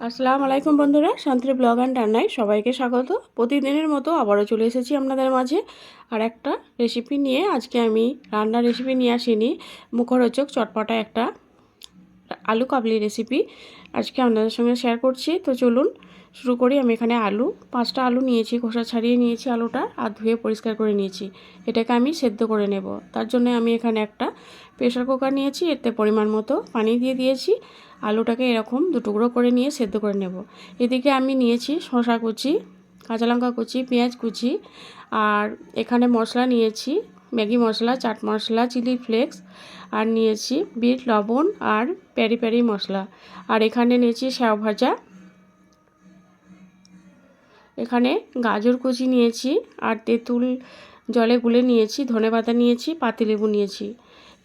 আসসালামু আলাইকুম বন্ধুরা, শান্তির ব্লগ অ্যান্ড রান্নায় সবাইকে স্বাগত। প্রতিদিনের মতো আবারও চলে এসেছি আপনাদের মাঝে আর একটা রেসিপি নিয়ে। আজকে আমি রান্নার রেসিপি নিয়ে আসিনি, মুখরোচক চটপটা একটা আলু কাবলি রেসিপি আজকে আপনাদের সঙ্গে শেয়ার করছি। তো চলুন শুরু করি। আমি এখানে 5টা আলু নিয়েছি, খোসা ছাড়িয়ে নিয়েছি আলুটা, আর ধুয়ে পরিষ্কার করে নিয়েছি। এটাকে আমি সেদ্ধ করে নেব। তার জন্য আমি এখানে একটা প্রেসার কুকার নিয়েছি, এতে পরিমাণ মতো পানি দিয়ে দিয়েছি। আলুটাকে এরকম দুটুকরো করে নিয়ে সেদ্ধ করে নেব। এদিকে আমি নিয়েছি শসা কুচি, কাঁচা লঙ্কা কুচি, পেঁয়াজ কুচি, আর এখানে মশলা নিয়েছি ম্যাগি মশলা, চাট মশলা, চিলি ফ্লেক্স, আর নিয়েছি বিট লবণ আর পেরি পেরি মশলা। আর এখানে নিয়েছি স্যাও ভাজা, এখানে গাজর কুচি নিয়েছি, আর তেঁতুল জলে গুলে নিয়েছি, ধনেপাতা নিয়েছি, পাতিলেবু নিয়েছি।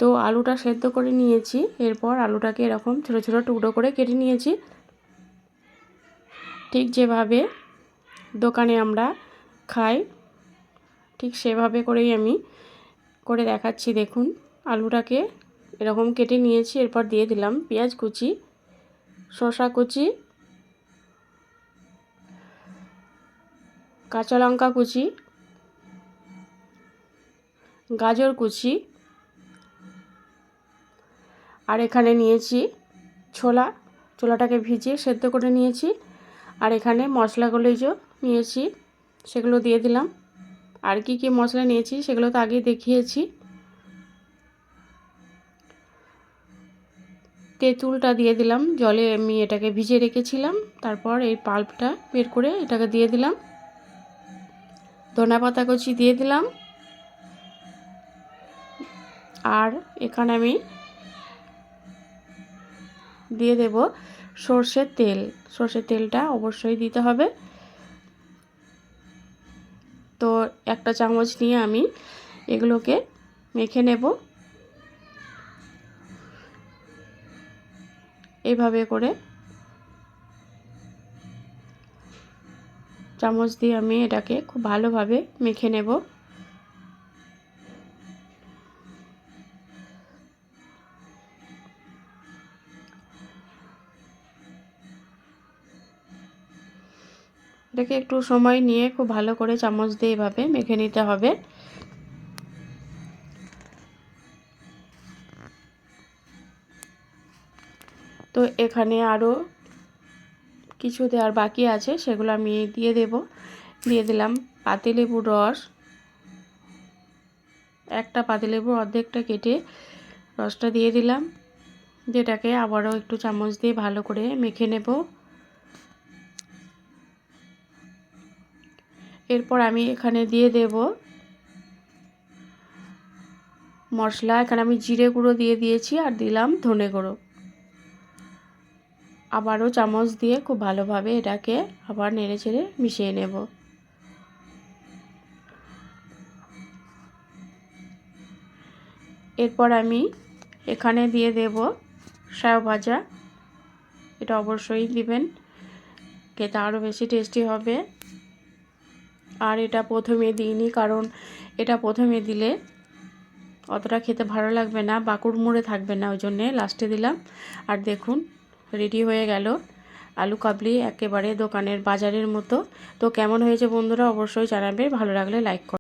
তো আলুটা সেদ্ধ করে নিয়েছি। এরপর আলুটাকে এরকম ছোটো ছোটো টুকরো করে কেটে নিয়েছি, ঠিক যেভাবে দোকানে আমরা খাই ঠিক সেভাবে করেই আমি করে দেখাচ্ছি। দেখুন, আলুটাকে এরকম কেটে নিয়েছি। এরপর দিয়ে দিলাম পেঁয়াজ কুচি, শসা কুচি, কাঁচা লঙ্কা কুচি, গাজর কুচি, আর এখানে নিয়েছি ছোলাটাকে ভিজিয়ে সেদ্ধ করে নিয়েছি। আর এখানে মশলাগুলো যে নিয়েছি সেগুলো দিয়ে দিলাম। আর কি কি মশলা নিয়েছি সেগুলো তো আগেই দেখিয়েছি। তেঁতুলটা দিয়ে দিলাম জলে, আমি এটাকে ভিজিয়ে রেখেছিলাম। তারপর এই পাল্পটা বের করে এটাকে দিয়ে দিলাম। ধনেপাতা কুচি দিয়ে দিলাম। আর এখানে আমি দিয়ে দেব সর্ষের তেল। সর্ষের তেলটা অবশ্যই দিতে হবে। তো একটা চামচ নিয়ে আমি এগুলোকে মেখে নেব। এইভাবে করে চামচ দিয়ে আমি এটাকে খুব ভালোভাবে মেখে নেব। এটাকে একটু সময় নিয়ে খুব ভালো করে চামচ দিয়ে এভাবে মেখে নিতে হবে। তো এখানে আরও কিছু দেওয়ার বাকি আছে, সেগুলো আমি দিয়ে দিলাম পাতিলেবুর রস। একটা পাতিলেবুর অর্ধেকটা কেটে রসটা দিয়ে দিলাম। যেটাকে আবারও একটু চামচ দিয়ে ভালো করে মেখে নেব। এরপর আমি এখানে দিয়ে দেব মশলা। এখানে আমি জিরে গুঁড়ো দিয়ে দিয়েছি আর দিলাম ধনে গুঁড়ো। আবারও চামচ দিয়ে খুব ভালোভাবে এটাকে আবার নেড়ে চেড়ে মিশিয়ে নেব। এরপর আমি এখানে দিয়ে দেব স্যাও ভাজা। এটা অবশ্যই দিবেন, খেতে আরও বেশি টেস্টি হবে। আর এটা প্রথমে দিইনি, কারণ এটা প্রথমে দিলে অতটা খেতে ভালো লাগবে না, বাঁকুড় মুড়ে থাকবে না, ওই জন্যে লাস্টে দিলাম। আর দেখুন, রেডি হয়ে গেল আলু কাবলি, একেবারে দোকানের বাজারের মতো। তো কেমন হয়েছে বন্ধুরা অবশ্যই জানাবে, ভালো লাগলে লাইক করুন।